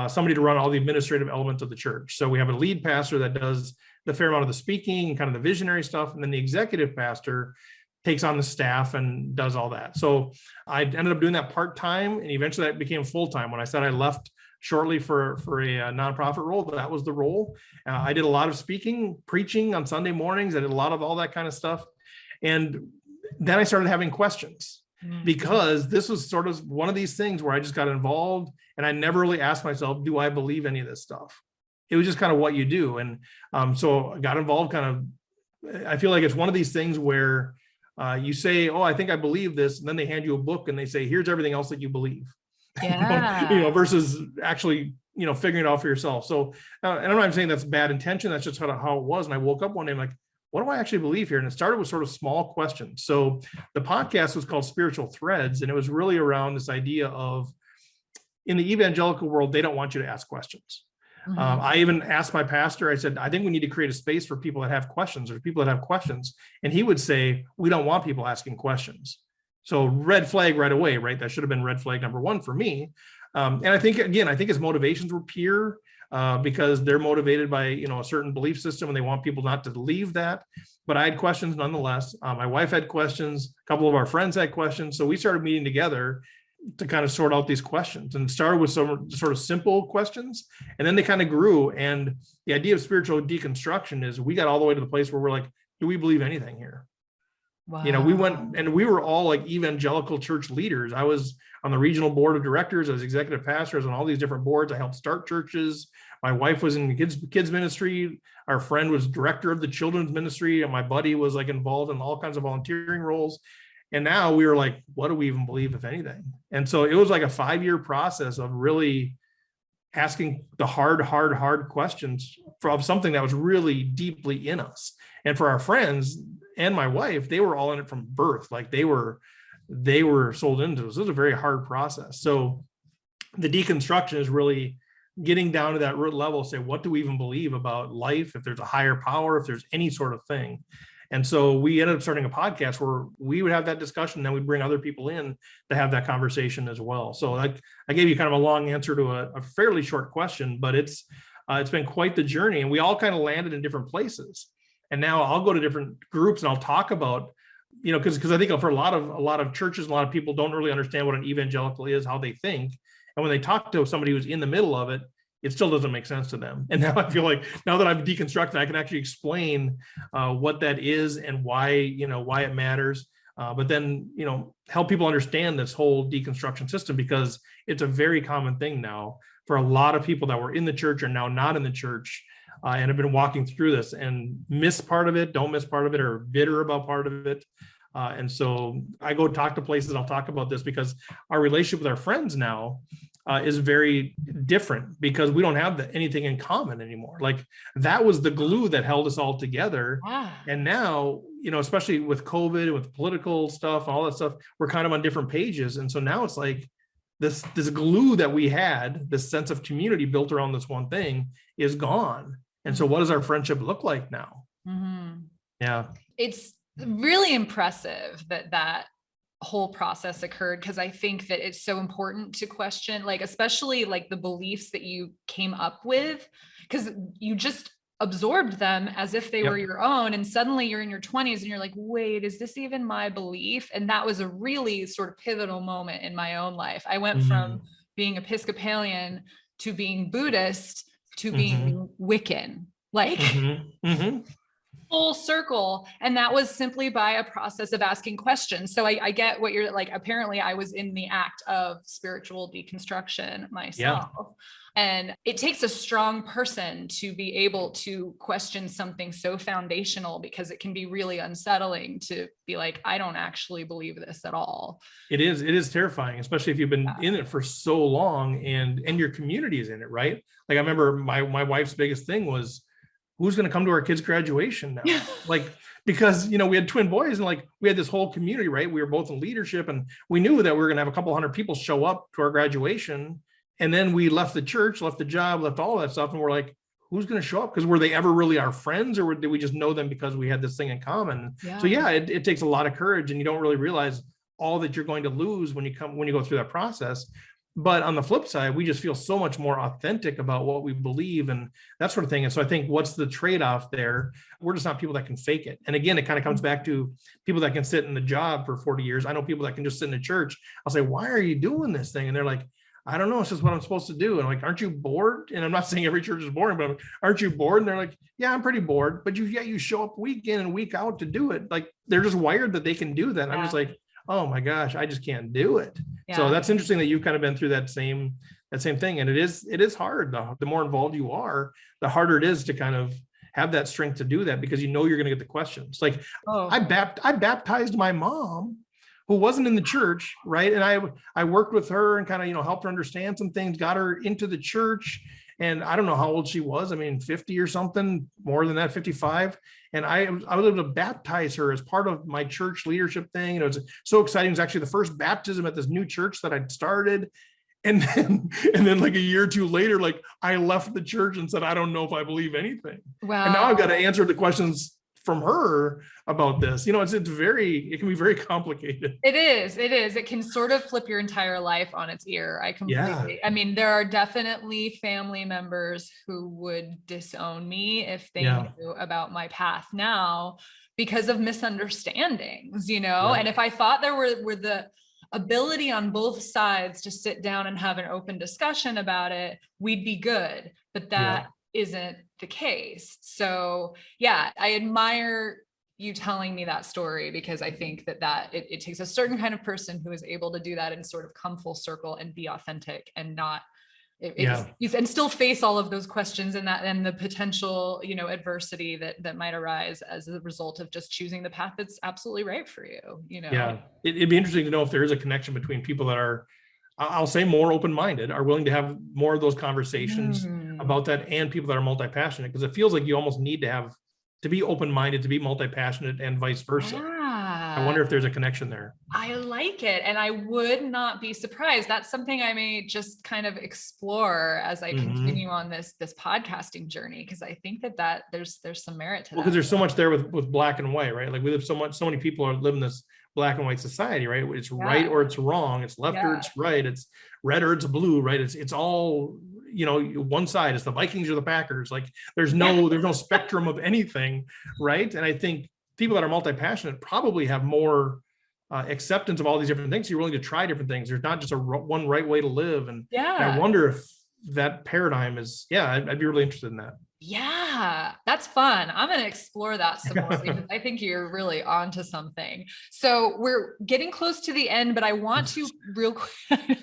somebody to run all the administrative elements of the church. So we have a lead pastor that does the fair amount of the speaking, kind of the visionary stuff. And then the executive pastor takes on the staff and does all that. So I ended up doing that part-time, and eventually that became full-time. When I said I left shortly for a nonprofit role, that was the role. I did a lot of speaking, preaching on Sunday mornings. I did a lot of all that kind of stuff. And then I started having questions because this was sort of one of these things where I just got involved and I never really asked myself, do I believe any of this stuff? It was just kind of what you do. And so I got involved I feel like it's one of these things where you say, oh, I think I believe this. And then they hand you a book and they say, here's everything else that you believe. Yeah. Versus actually, figuring it out for yourself. So, and I'm not saying that's bad intention. That's just how it was. And I woke up one day, I'm like, what do I actually believe here? And it started with sort of small questions. So the podcast was called Spiritual Threads. And it was really around this idea of, in the evangelical world, they don't want you to ask questions. I even asked my pastor, I said, I think we need to create a space for people that have questions, or people that have questions. And he would say, we don't want people asking questions. So red flag right away, right? That should have been red flag number one for me. And I think his motivations were pure because they're motivated by, a certain belief system and they want people not to leave that. But I had questions nonetheless. My wife had questions. A couple of our friends had questions. So we started meeting together to kind of sort out these questions, and started with some sort of simple questions. And then they kind of grew. And the idea of spiritual deconstruction is we got all the way to the place where we're like, do we believe anything here? Wow. We went and we were all like evangelical church leaders. I was on the regional board of directors, as executive pastors on all these different boards. I helped start churches. My wife was in the kids ministry. Our friend was director of the children's ministry. And my buddy was like involved in all kinds of volunteering roles. And now we were like, what do we even believe, if anything? And so it was like a 5-year process of really asking the hard questions of something that was really deeply in us. And for our friends and my wife, they were all in it from birth. Like they were sold into this. It was a very hard process. So the deconstruction is really getting down to that root level, say, what do we even believe about life? If there's a higher power, if there's any sort of thing. And so we ended up starting a podcast where we would have that discussion, then we'd bring other people in to have that conversation as well. So I gave you kind of a long answer to a fairly short question, but it's been quite the journey, and we all kind of landed in different places. And now I'll go to different groups and I'll talk about, because I think for a lot of churches, a lot of people don't really understand what an evangelical is, how they think. And when they talk to somebody who's in the middle of it, it still doesn't make sense to them. And now I feel like now that I've deconstructed, I can actually explain what that is and why it matters. But then, help people understand this whole deconstruction system, because it's a very common thing now for a lot of people that were in the church are now not in the church and have been walking through this and miss part of it, don't miss part of it, or bitter about part of it. And so I go talk to places, I'll talk about this because our relationship with our friends now is very different, because we don't have anything in common anymore. Like that was the glue that held us all together. And now, especially with COVID and with political stuff, all that stuff, we're kind of on different pages. And so now it's like this glue that we had, this sense of community built around this one thing, is gone. And so what does our friendship look like now? Mm-hmm. Yeah. It's really impressive that whole process occurred, because I think that it's so important to question, like, especially like the beliefs that you came up with, because you just absorbed them as if they were your own. And suddenly you're in your 20s and you're like, wait, is this even my belief? And that was a really sort of pivotal moment in my own life. I went from being Episcopalian to being Buddhist to being Wiccan, like full circle. And that was simply by a process of asking questions. So I get what you're like. Apparently I was in the act of spiritual deconstruction myself. And it takes a strong person to be able to question something so foundational, because it can be really unsettling to be like, I don't actually believe this at all. It is terrifying, especially if you've been in it for so long and your community is in it, right? Like I remember my wife's biggest thing was, who's going to come to our kids' graduation now? Like, because, you know, we had twin boys and like, we had this whole community, right? We were both in leadership and we knew that we were going to have a couple hundred people show up to our graduation. And then we left the church, left the job, left all that stuff. And we're like, who's going to show up? Because were they ever really our friends, or did we just know them because we had this thing in common? So it takes a lot of courage, and you don't really realize all that you're going to lose when you go through that process. But on the flip side, we just feel so much more authentic about what we believe and that sort of thing. And so I think what's the trade-off there? We're just not people that can fake it. And again, it kind of comes back to people that can sit in the job for 40 years. I know people that can just sit in a church. I'll say, why are you doing this thing? And they're like, I don't know. It's just what I'm supposed to do. And I'm like, aren't you bored? And I'm not saying every church is boring, but aren't you bored? And they're like, yeah, I'm pretty bored. But you show up week in and week out to do it. Like they're just wired that they can do that. And I'm just like, oh my gosh, I just can't do it. So that's interesting that you've kind of been through that same thing. And it is hard. The more involved you are, the harder it is to kind of have that strength to do that, because you know you're going to get the questions. Like I baptized my mom, who wasn't in the church, right? And I worked with her and kind of, helped her understand some things, got her into the church. And I don't know how old she was. I mean, 50 or something, more than that, 55. And I was able to baptize her as part of my church leadership thing. And it was so exciting. It was actually the first baptism at this new church that I'd started. And then like a year or two later, like I left the church and said, I don't know if I believe anything. Wow. And now I've got to answer the questions from her about this. It can be very complicated. It is. It can sort of flip your entire life on its ear. I mean, there are definitely family members who would disown me if they knew about my path now because of misunderstandings, and if I thought there were the ability on both sides to sit down and have an open discussion about it, we'd be good. But that isn't the case. So I admire you telling me that story, because I think that it takes a certain kind of person who is able to do that and sort of come full circle and be authentic and not and still face all of those questions and the potential adversity that might arise as a result of just choosing the path that's absolutely right for you. It'd be interesting to know if there is a connection between people that are, I'll say, more open-minded, are willing to have more of those conversations about that, and people that are multi-passionate, because it feels like you almost need to be open-minded to be multi-passionate, and vice versa. I wonder if there's a connection there. I like it. And I would not be surprised. That's something I may just kind of explore as I continue on this podcasting journey, because I think that there's some merit to that. Because there's so much there with black and white, right? Like we live so many people are living this black and white society, right? It's right or it's wrong. It's left or it's right. It's red or it's blue, right? It's all, one side. It's the Vikings or the Packers. Like there's no spectrum of anything, right? And I think people that are multi-passionate probably have more acceptance of all these different things. You're willing to try different things. There's not just one right way to live. And I wonder if that paradigm is, I'd be really interested in that. Yeah, that's fun. I'm going to explore that some more, because I think you're really onto something. So we're getting close to the end, but I want to real quick.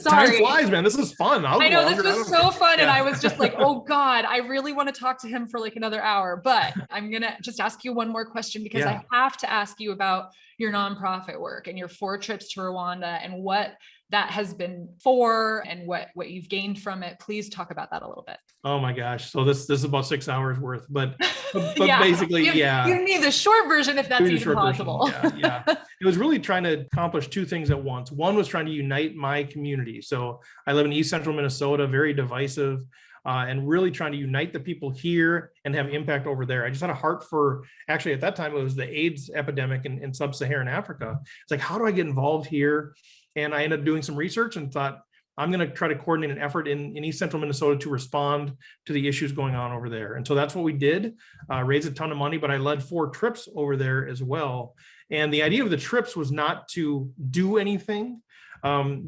Time flies, man. This is fun. I know this was so fun. And I was just like, oh God, I really want to talk to him for like another hour, but I'm going to just ask you one more question, because I have to ask you about your nonprofit work and your 4 trips to Rwanda and what that has been for and what you've gained from it. Please talk about that a little bit. Oh my gosh. So this is about 6 hours worth, but basically, Give me the short version if that's even possible. It was really trying to accomplish 2 things at once. One was trying to unite my community. So I live in East Central Minnesota, very divisive, and really trying to unite the people here and have impact over there. I just had a heart for, actually at that time, it was the AIDS epidemic in sub-Saharan Africa. It's like, how do I get involved here? And I ended up doing some research and thought, I'm going to try to coordinate an effort in East Central Minnesota to respond to the issues going on over there. And so that's what we did, raise a ton of money, but I led 4 trips over there as well. And the idea of the trips was not to do anything,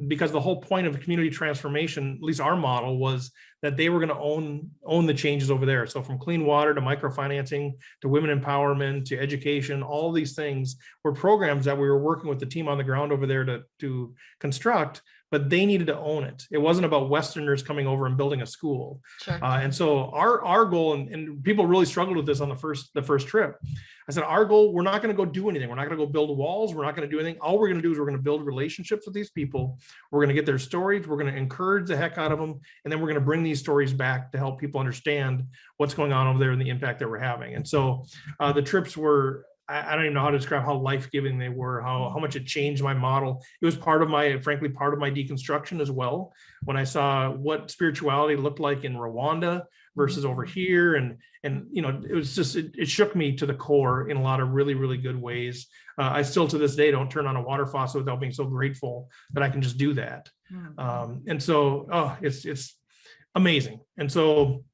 because the whole point of community transformation, at least our model, was that they were going to own the changes over there. So from clean water to microfinancing to women empowerment to education, all these things were programs that we were working with the team on the ground over there to construct, but they needed to own it. It wasn't about Westerners coming over and building a school. Sure. And so our goal, and people really struggled with this on the first trip. I said, our goal, we're not going to go do anything. We're not going to go build walls. We're not going to do anything. All we're going to do is we're going to build relationships with these people. We're going to get their stories. We're going to encourage the heck out of them. And then we're going to bring these stories back to help people understand what's going on over there and the impact that we're having. And so the trips were, I don't even know how to describe how life-giving they were, how much it changed my model. It was frankly, part of my deconstruction as well. When I saw what spirituality looked like in Rwanda versus over here. And it was just, it shook me to the core in a lot of really, really good ways. I still to this day don't turn on a water faucet without being so grateful that I can just do that. And so, it's amazing. And so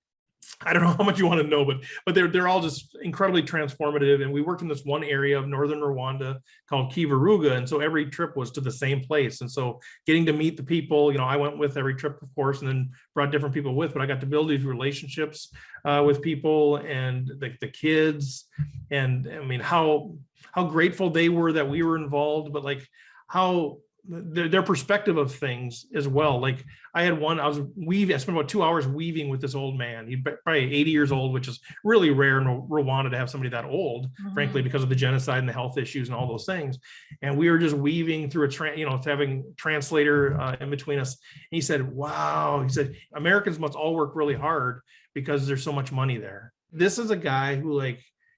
I don't know how much you want to know, but they're all just incredibly transformative. And we worked in this one area of northern Rwanda called Kivuruga, and so every trip was to the same place. And so getting to meet the people, I went with every trip, of course, and then brought different people with. But I got to build these relationships with people and the kids, and I mean how grateful they were that we were involved, but like how their perspective of things as well. Like I spent about 2 hours weaving with this old man. He's probably 80 years old, which is really rare in Rwanda to have somebody that old, frankly, because of the genocide and the health issues and all those things. And we were just weaving through having translator in between us. And he said, wow, he said, Americans must all work really hard because there's so much money there. This is a guy who him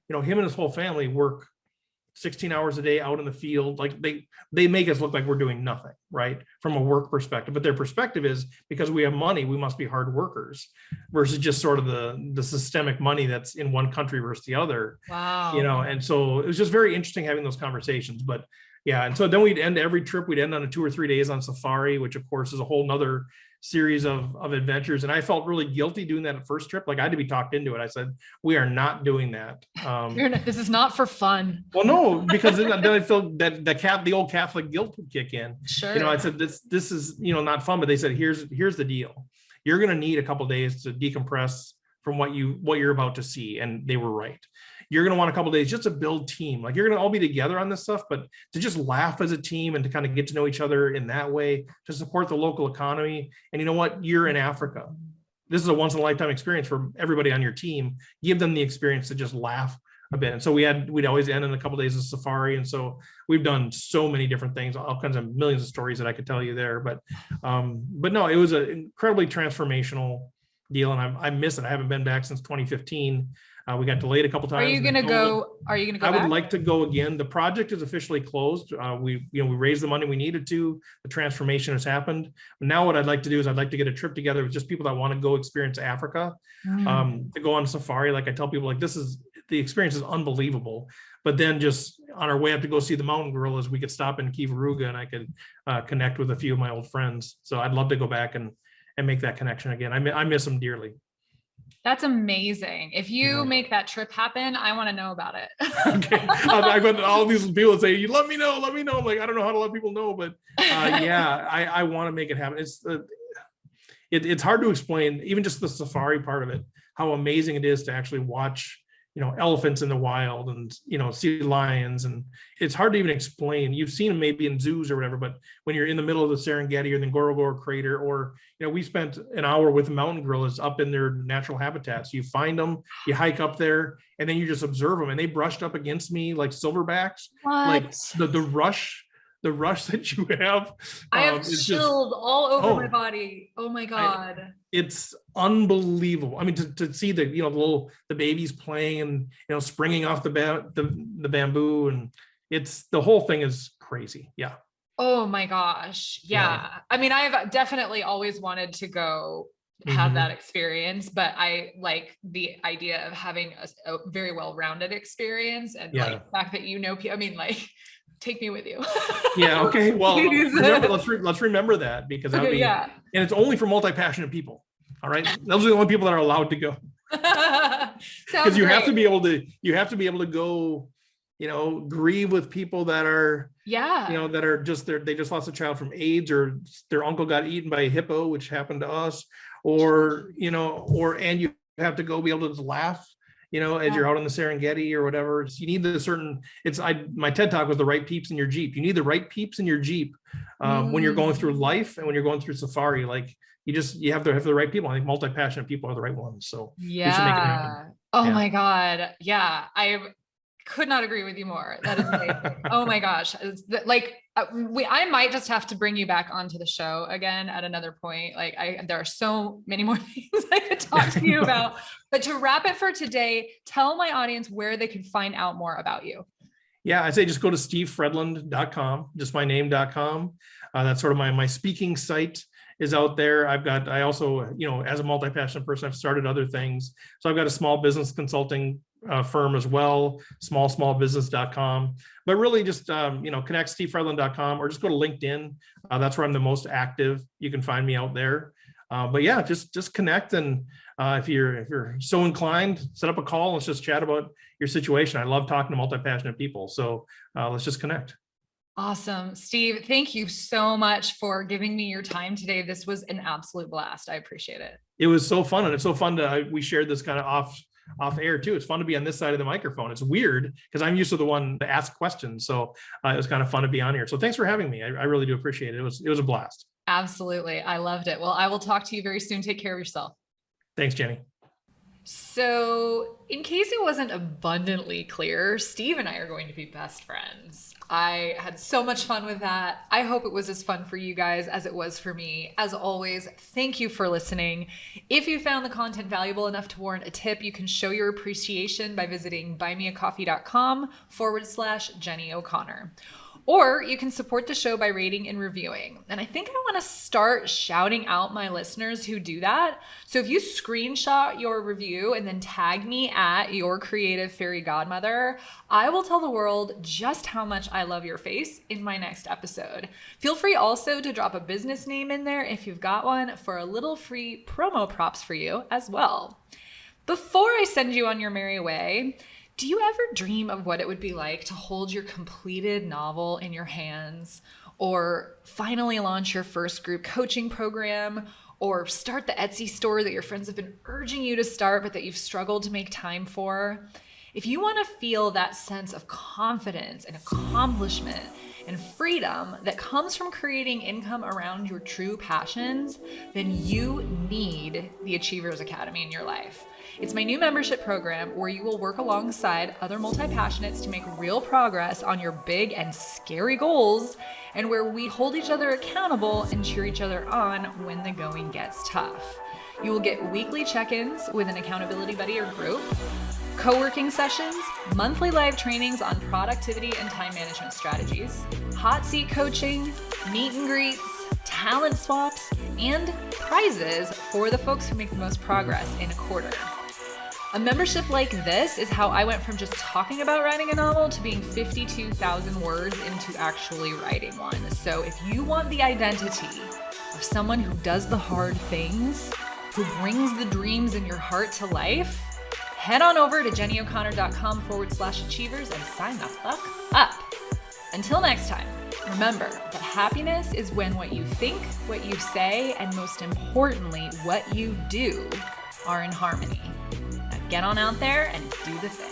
and his whole family work 16 hours a day out in the field. Like they make us look like we're doing nothing, right? From a work perspective, but their perspective is because we have money, we must be hard workers versus just sort of the systemic money that's in one country versus the other. Wow. And so it was just very interesting having those conversations, but yeah. And so then we'd end every trip, we'd end on a 2 or 3 days on safari, which of course is a whole nother series of adventures. And I felt really guilty doing that at first trip. Like I had to be talked into it. I said, we are not doing that. This is not for fun. Well, no, because then I felt that the old Catholic guilt would kick in. Sure. I said, this is, not fun, but they said, here's the deal. You're going to need a couple of days to decompress from what you're about to see. And they were right. You're going to want a couple of days just to build team. Like you're going to all be together on this stuff, but to just laugh as a team and to kind of get to know each other in that way, to support the local economy. And you know what? You're in Africa. This is a once in a lifetime experience for everybody on your team. Give them the experience to just laugh a bit. And so we'd always end in a couple of days of safari. And so we've done so many different things, all kinds of millions of stories that I could tell you there. But no, it was an incredibly transformational deal. And I miss it. I haven't been back since 2015. We got delayed a couple times. Are you going to go? I would like to go again. The project is officially closed. We raised the money we needed to. The transformation has happened. Now what I'd like to do is I'd like to get a trip together with just people that want to go experience Africa, to go on safari. Like I tell people, like the experience is unbelievable. But then just on our way up to go see the mountain gorillas, we could stop in Kivuruga and I could connect with a few of my old friends. So I'd love to go back and make that connection again. I miss them dearly. That's amazing. If you make that trip happen, I want to know about it. Okay. I've got all these people that say, you let me know. I'm like, I don't know how to let people know, but I want to make it happen. It's hard to explain, even just the safari part of it, how amazing it is to actually watch elephants in the wild and, see lions. And it's hard to even explain. You've seen them maybe in zoos or whatever, but when you're in the middle of the Serengeti or the Ngorongoro crater, or, we spent an hour with mountain gorillas up in their natural habitats. You find them, you hike up there, and then you just observe them. And they brushed up against me like silverbacks. What? Like the rush that you have. I have chilled all over my body. Oh my God. It's unbelievable. I mean, to see the babies playing and, springing off the bamboo, and the whole thing is crazy. Yeah. Oh my gosh. Yeah. I mean, I've definitely always wanted to go have that experience, but I like the idea of having a very well-rounded experience, and like the fact that people, I mean, like take me with you. Yeah. Okay. Well, Please. let's remember that, because that would be, Yeah. and it's only for multi-passionate people. All right. Those are the only people that are allowed to go. Because you have to be able to go, grieve with people that are, that are just they just lost a child from AIDS, or their uncle got eaten by a hippo, which happened to us, or and you have to go be able to laugh, as you're out in the Serengeti or whatever. You need my TED talk was the right peeps in your Jeep. You need the right peeps in your Jeep when you're going through life and when you're going through safari. Like, you have to have the right people. I think multi-passionate people are the right ones. So we should make it happen. Oh my God. Yeah. I could not agree with you more. That is amazing. Oh my gosh. I might just have to bring you back onto the show again at another point. Like, there are so many more things I could talk to you about, but to wrap it for today, tell my audience where they can find out more about you. Yeah, I say just go to stevefredlund.com, just my name.com. That's sort of my speaking site is out there. I also, as a multi-passionate person, I've started other things. So I've got a small business consulting firm as well, smallbusiness.com. But really just, connect stevefredlund.com, or just go to LinkedIn. That's where I'm the most active. You can find me out there. But yeah, just connect. And if you're so inclined, set up a call. Let's just chat about your situation. I love talking to multi-passionate people. So let's just connect. Awesome. Steve, thank you so much for giving me your time today. This was an absolute blast. I appreciate it. It was so fun. And it's so fun we shared this kind of off air too. It's fun to be on this side of the microphone. It's weird because I'm used to the one to ask questions. So it was kind of fun to be on here. So thanks for having me. I really do appreciate it. It was a blast. Absolutely. I loved it. Well, I will talk to you very soon. Take care of yourself. Thanks, Jenny. So in case it wasn't abundantly clear, Steve and I are going to be best friends. I had so much fun with that. I hope it was as fun for you guys as it was for me. As always, thank you for listening. If you found the content valuable enough to warrant a tip, you can show your appreciation by visiting buymeacoffee.com/Jennie O'Connor. Or you can support the show by rating and reviewing. And I think I want to start shouting out my listeners who do that. So if you screenshot your review and then tag me at your creative fairy godmother, I will tell the world just how much I love your face in my next episode. Feel free also to drop a business name in there if you've got one, for a little free promo props for you as well. Before I send you on your merry way, do you ever dream of what it would be like to hold your completed novel in your hands, or finally launch your first group coaching program, or start the Etsy store that your friends have been urging you to start but that you've struggled to make time for? If you want to feel that sense of confidence and accomplishment and freedom that comes from creating income around your true passions, then you need the Achievers Academy in your life. It's my new membership program where you will work alongside other multi-passionates to make real progress on your big and scary goals, and where we hold each other accountable and cheer each other on when the going gets tough. You will get weekly check-ins with an accountability buddy or group, co-working sessions, monthly live trainings on productivity and time management strategies, hot seat coaching, meet and greets, talent swaps, and prizes for the folks who make the most progress in a quarter. A membership like this is how I went from just talking about writing a novel to being 52,000 words into actually writing one. So if you want the identity of someone who does the hard things, who brings the dreams in your heart to life, head on over to jennieoconnor.com/achievers and sign the fuck up. Until next time, remember that happiness is when what you think, what you say, and most importantly, what you do are in harmony. Now get on out there and do the thing.